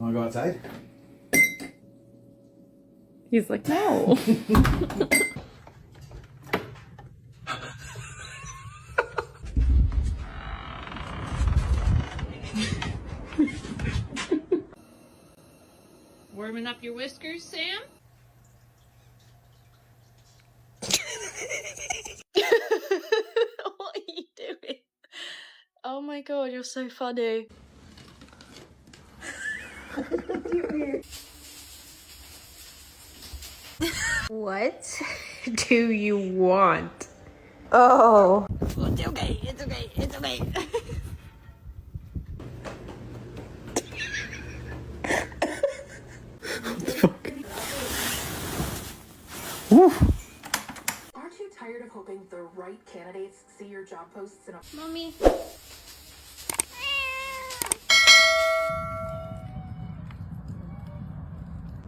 Wanna go outside? He's like, no. Warming up your whiskers, Sam? What are you doing? Oh my god, you're so funny. What do you want? Oh. It's okay, it's okay, it's okay. Aren't you tired of hoping the right candidates see your job posts in a... Mommy,